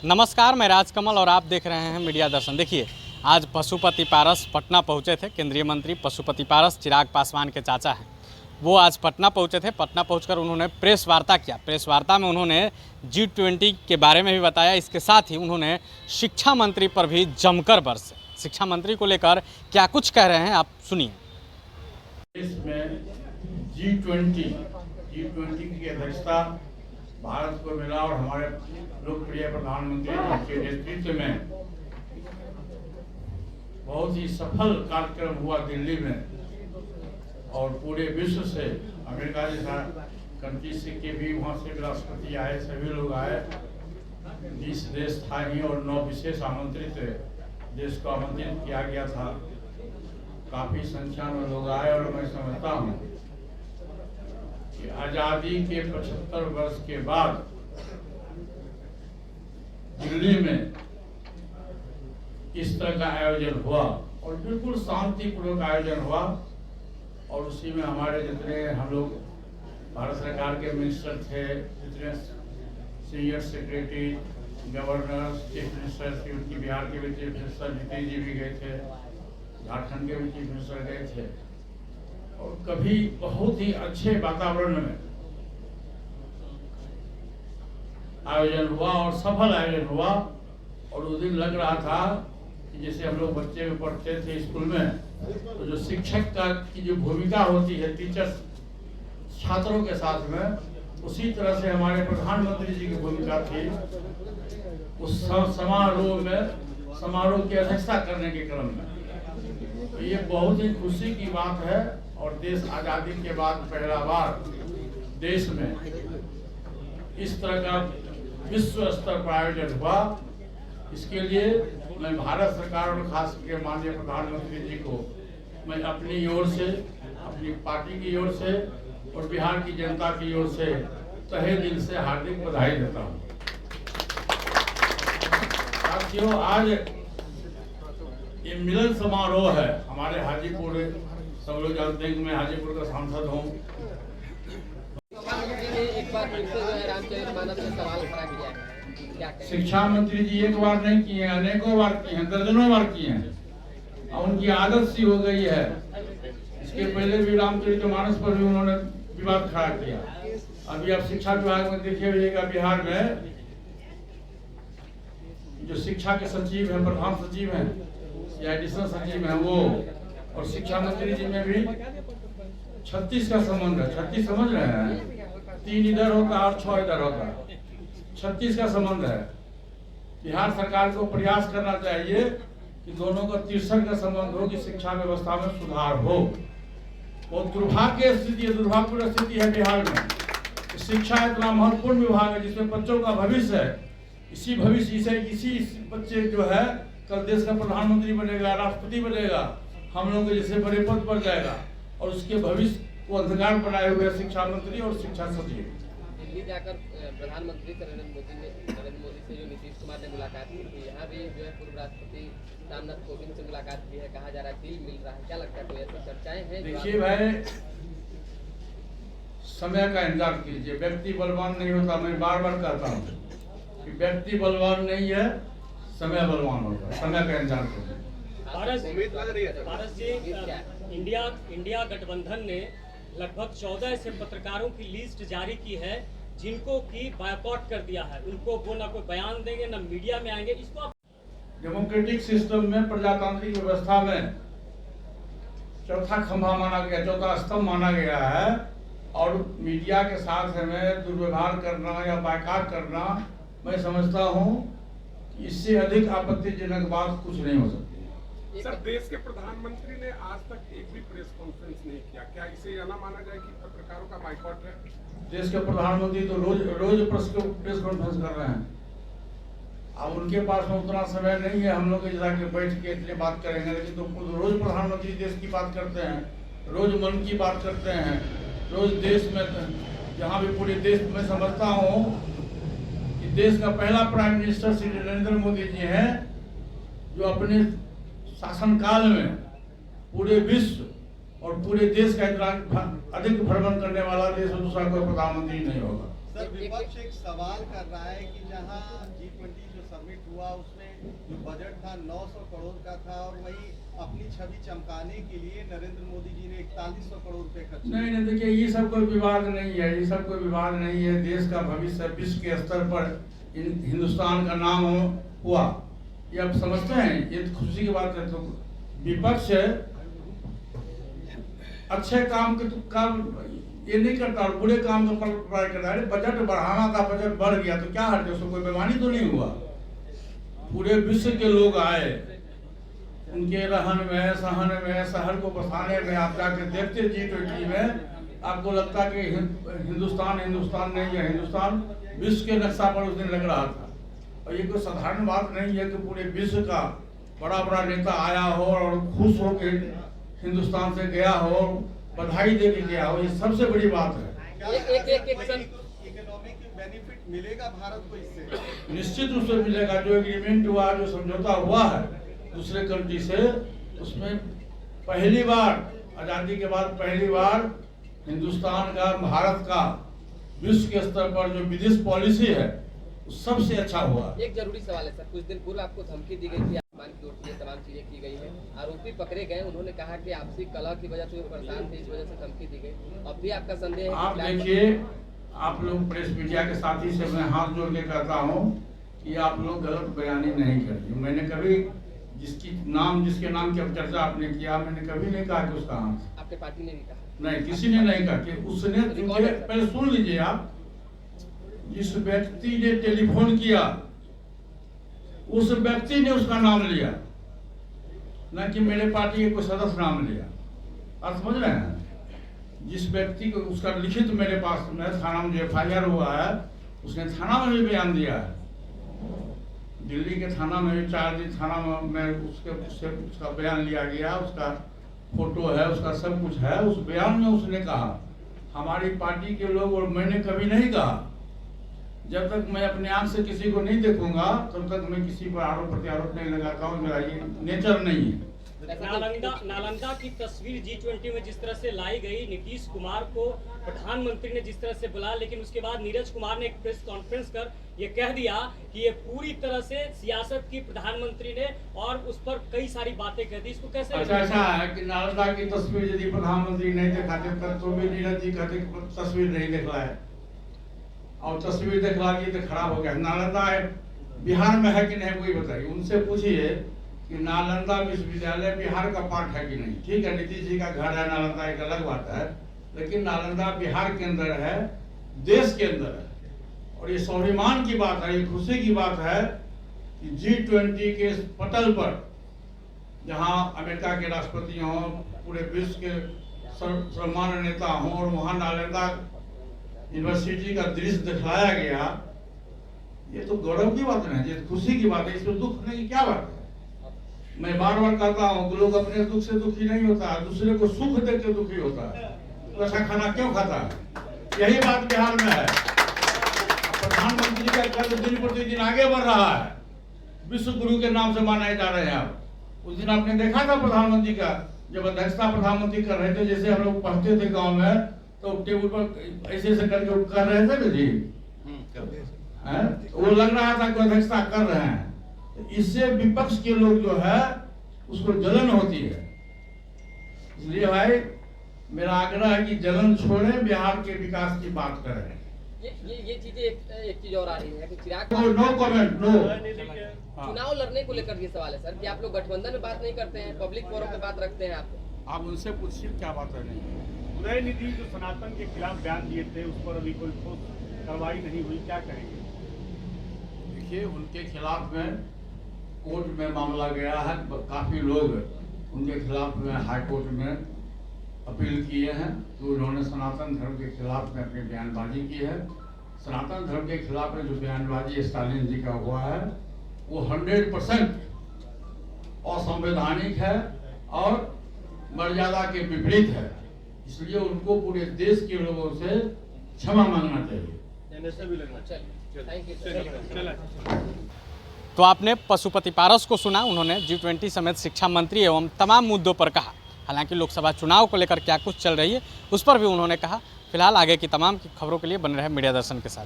नमस्कार, मैं राजकमल और आप देख रहे हैं मीडिया दर्शन। देखिए, आज पशुपति पारस पटना पहुंचे थे। केंद्रीय मंत्री पशुपति पारस चिराग पासवान के चाचा हैं, वो आज पटना पहुंचे थे। पटना पहुंचकर उन्होंने प्रेस वार्ता किया। प्रेस वार्ता में उन्होंने G20 के बारे में भी बताया। इसके साथ ही उन्होंने शिक्षा मंत्री पर भी जमकर बरसे। शिक्षा मंत्री को लेकर क्या कुछ कह रहे हैं, आप सुनिए। इसमें G20 की अध्यक्षता भारत को मिला और हमारे लोकप्रिय प्रधानमंत्री के नेतृत्व में बहुत ही सफल कार्यक्रम हुआ दिल्ली में। और पूरे विश्व से, अमेरिका जैसा कंट्री से के भी वहाँ से राष्ट्रपति आए, सभी लोग आए। 20 देश था ही और 9 विशेष आमंत्रित देश को आमंत्रित किया गया था। काफी संख्या में लोग आए और मैं समझता हूँ कि आजादी के 75 वर्ष के बाद दिल्ली में इस तरह का आयोजन हुआ और बिल्कुल शांतिपूर्वक आयोजन हुआ। और उसी में हमारे जितने हम लोग भारत सरकार के मिनिस्टर थे, जितने senior secretary, governor, chief minister, उनकी बिहार के भी चीफ मिनिस्टर नीतीश जी भी गए थे, झारखंड के भी चीफ मिनिस्टर गए थे। और कभी बहुत ही अच्छे वातावरण में आयोजन हुआ और सफल आयोजन हुआ। और उस दिन लग रहा था कि जैसे हम लोग बच्चे में पढ़ते थे स्कूल में, तो जो शिक्षक का की जो भूमिका होती है, टीचर्स छात्रों के साथ में, उसी तरह से हमारे प्रधानमंत्री जी की भूमिका थी उस समारोह में, समारोह की अध्यक्षता करने के क्रम में। तो ये बहुत ही खुशी की बात है। और देश आजादी के बाद पहला बार देश में इस तरह का विश्व स्तर पर आयोजन हुआ। इसके लिए मैं भारत सरकार और खास करके माननीय प्रधानमंत्री जी को मैं अपनी ओर से, अपनी पार्टी की ओर से और बिहार की जनता की ओर से तहे दिल से हार्दिक बधाई देता हूँ। साथियों, आज ये मिलन समारोह है हमारे हाजीपुर। सब लोग जानते हैं कि मैं हाजीपुर का सांसद हूँ। शिक्षा मंत्री जी एक बार नहीं किए, अनेकों बार किए हैं, दर्जनों बार किए हैं और उनकी आदत सी हो गई है। इसके पहले भी रामचरितमानस पर भी उन्होंने विवाद खड़ा किया। अभी आप शिक्षा विभाग में देखिएगा, बिहार में जो शिक्षा के सचिव हैं, प्रधान सचिव हैं या एडिशनल सचिव हैं, वो और शिक्षा मंत्री जी में भी 36 का संबंध है। 36 समझ रहे हैं, 3 इधर होगा और 6 इधर होगा, 36 का संबंध है। बिहार सरकार को प्रयास करना चाहिए कि दोनों का 63 का संबंध हो, कि शिक्षा व्यवस्था में सुधार हो। बहुत दुर्भाग्यपूर्ण स्थिति है बिहार में। शिक्षा इतना महत्वपूर्ण विभाग है जिसमें बच्चों का भविष्य है। इसी बच्चे जो है कल देश का प्रधानमंत्री बनेगा, राष्ट्रपति बनेगा, हम लोग जैसे बड़े पद पर जाएगा। और उसके भविष्य को अंधकार बनाए हुए शिक्षा मंत्री और शिक्षा सचिव। दिल्ली जाकर प्रधानमंत्री नरेंद्र मोदी से जो नीतीश कुमार ने मुलाकात की थी, यहाँ भी जो है पूर्व राष्ट्रपति रामनाथ कोविंद से मुलाकात की है। कहा जा रहा है दिल मिल रहा है, क्या लगता है, कोई ऐसी चर्चाएं हैं? देखिए भाई, समय का इंतजार कीजिए। व्यक्ति बलवान नहीं होता, मैं बार बार कहता हूँ कि व्यक्ति बलवान नहीं है, समय बलवान होता है। समय का इंतजार कीजिए। पारस जी, इंडिया गठबंधन ने लगभग 14 ऐसे पत्रकारों की लिस्ट जारी की है जिनको की बायकॉट कर दिया है। उनको वो ना कोई बयान देंगे, ना मीडिया में आएंगे। इसको आप डेमोक्रेटिक सिस्टम में, प्रजातांत्रिक व्यवस्था में चौथा खंभा माना गया, चौथा स्तंभ माना गया है। और मीडिया के साथ हमें दुर्व्यवहार करना या बायकॉट करना, मैं समझता हूँ इससे अधिक आपत्तिजनक बात कुछ नहीं हो सकती। सर, देश के प्रधानमंत्री ने आज तक एक भी प्रेस कॉन्फ्रेंस नहीं किया, क्या इसे यह ना माना जाए कि पत्रकारों का बाइकॉट है? देश के प्रधानमंत्री तो रोज प्रेस कॉन्फ्रेंस कर रहे हैं। अब उनके पास में उतना समय नहीं है हम लोग जैसा कि बैठ के इतने बात करेंगे, लेकिन तो रोज प्रधानमंत्री देश की बात करते हैं, रोज मन की बात करते हैं, रोज देश में, जहाँ भी पूरे देश में समझता हूँ कि देश का पहला प्राइम मिनिस्टर श्री नरेंद्र मोदी जी हैं, जो अपने शासनकाल में पूरे विश्व और पूरे देश का इतना अधिक भ्रमण करने वाला देश दूसरा कोई प्रधानमंत्री नहीं होगा। सर, विपक्ष एक सवाल कर रहा है कि जहां G20 जो समिट हुआ उसमें जो बजट था 900 करोड़ का था, और वही अपनी छवि चमकाने के लिए नरेंद्र मोदी जी ने 4100 करोड़ रुपए खर्च किए। नहीं, देखिए ये सब कोई विवाद नहीं है, ये सब कोई विवाद नहीं है। देश का भविष्य विश्व के स्तर पर हिंदुस्तान का नाम हुआ, ये आप समझते हैं, ये खुशी की बात है। तो विपक्ष अच्छे काम ये नहीं करता और बुरे काम का पलटवार करता है। बजट बढ़ाना था, बजट बढ़ गया तो क्या हर्ज है, उसको कोई बेईमानी तो नहीं हुआ। पूरे विश्व के लोग आए, उनके रहन में, सहन में, शहर को बसाने में आप जाकर देखते G20 में, आपको लगता कि हिंदुस्तान नहीं है, हिंदुस्तान विश्व के नक्शा पर उस दिन लग रहा था। और ये कोई साधारण बात नहीं है कि पूरे विश्व का बड़ा नेता आया हो और खुश हो के हिंदुस्तान से गया हो, बधाई दे के गया हो, ये सबसे बड़ी बात है। इकोनॉमिक बेनिफिट मिलेगा भारत को इससे? निश्चित रूप से मिलेगा। जो एग्रीमेंट हुआ, जो समझौता हुआ है दूसरे कंट्री से, उसमें पहली बार आजादी के बाद पहली बार हिंदुस्तान का, भारत का विश्व के स्तर पर जो विदेश पॉलिसी है सबसे अच्छा हुआ। एक जरूरी सवाल है सर, कुछ दिन पूर्व आपको धमकी दी गई थी, आसमान की रोटी, तमाम चीजें की गई है, आरोपी पकड़े गए, उन्होंने कहा कि आपसी कलह की वजह से वो परेशान थे, इस वजह से धमकी दी गई। अब भी आपका संदेह है? आप देखिए, आप लोग प्रेस मीडिया के साथी से मैं हाथ जोड़ के कहता हूँ कि आप लोग गलत बयानी नहीं करिए। मैंने कभी जिसके नाम की अब चर्चा आपने किया, मैंने कभी नहीं कहा कि उसका हाथ। आपके पार्टी ने भी कहा? नहीं, किसी ने नहीं कहा कि उसने। पहले सुन लीजिए आप, जिस व्यक्ति ने टेलीफोन किया उस व्यक्ति ने उसका नाम लिया, न कि मेरे पार्टी के कोई सदस्य नाम लिया। आप समझ रहे हैं? जिस व्यक्ति को उसका लिखित मेरे पास में थाना में जो FIR हुआ है, उसने थाना में भी बयान दिया है। दिल्ली के थाना में भी 4 दिन थाना में उसका बयान लिया गया, उसका फोटो है, उसका सब कुछ है। उस बयान में उसने कहा हमारी पार्टी के लोग, और मैंने कभी नहीं कहा, जब तक मैं अपने आंख से किसी को नहीं देखूंगा तब तक मैं किसी पर आरोप प्रत्यारोप नहीं लगाता हूँ। मेरा ये नेचर नहीं है। नालंदा की तस्वीर G20 में जिस तरह से लाई गई, नीतीश कुमार को प्रधानमंत्री ने जिस तरह से बुलाया, लेकिन उसके बाद नीरज कुमार ने एक प्रेस कॉन्फ्रेंस कर ये कह दिया कि ये पूरी तरह से सियासत की प्रधानमंत्री ने, और उस पर कई सारी बातें कह दी। इसको कैसे? ऐसा है कि नालंदा की तस्वीर यदि प्रधानमंत्री नहीं दिखाते तो भी नीरज जी कहते तस्वीर नहीं दिखलाए, और तस्वीर दिखला दी तो खराब हो गया। नालंदा बिहार में है कि नहीं कोई बताइए। उनसे पूछिए कि नालंदा विश्वविद्यालय बिहार का पार्ट है कि नहीं। ठीक है, नीतीश जी का घर है नालंदा, एक अलग बात है, लेकिन नालंदा बिहार के अंदर है, देश के अंदर है। और ये स्वाभिमान की बात है, ये खुशी की बात है कि G20 के पटल पर जहां अमेरिका के राष्ट्रपति हों, पूरे विश्व के सर्वमान्य नेता हों, और वहां नालंदा यूनिवर्सिटी का दृश्य दिखाया गया, ये तो गौरव की बात नहीं, ये खुशी की बात है। इसमें दुख होने की क्या बात है? मैं बार बार कहता हूँ कि लोग अपने दुख से दुखी नहीं होता, दूसरे को सुख देख के दुखी होता है। तो ऐसा खाना क्यों खाता है? यही बात बिहार में है। प्रधानमंत्री का कद दिन प्रतिदिन आगे बढ़ रहा है, विश्व गुरु के नाम से माने जा रहे हैं। आप उस दिन आपने देखा था प्रधानमंत्री का, जब अध्यक्षता प्रधानमंत्री कर रहे थे, जैसे हम लोग पढ़ते थे गाँव में, तो टेबल पर ऐसे करके कर रहे थे ना जी, वो लग रहा था कि अध्यक्षता कर रहे हैं। इससे विपक्ष के लोग जो है उसको जलन होती है। इसलिए भाई मेरा आग्रह है कि जलन छोड़ें, बिहार के विकास की बात करें। ये चीजें एक चीज और आ रही है कि चिराग नो कमेंट, नो। चुनाव लड़ने को लेकर ये सवाल है सर कि आप लोग गठबंधन में बात नहीं करते हैं, पब्लिक फोरम पे बात रखते हैं। आप उनसे पूछिए क्या बात है। नहीं, उदयनिधि जो सनातन के खिलाफ बयान दिए थे, उस पर अभी कोई ठोस कार्रवाई नहीं हुई, क्या कहेंगे? देखिए, उनके खिलाफ में कोर्ट में मामला गया है, काफी लोग उनके खिलाफ में हाई कोर्ट में अपील किए हैं। तो उन्होंने सनातन धर्म के खिलाफ में अपनी बयानबाजी की है। सनातन धर्म के खिलाफ में जो बयानबाजी स्टालिन जी का हुआ है वो 100% असंवैधानिक है और मर्यादा के विपरीत है। इसलिए उनको पूरे देश के लोगों से क्षमा मांगना चाहिए। तो आपने पशुपति पारस को सुना, उन्होंने G20 समेत शिक्षा मंत्री एवं तमाम मुद्दों पर कहा। हालांकि लोकसभा चुनाव को लेकर क्या कुछ चल रही है उस पर भी उन्होंने कहा। फिलहाल आगे की तमाम खबरों के लिए बने रहे मीडिया दर्शन के साथ।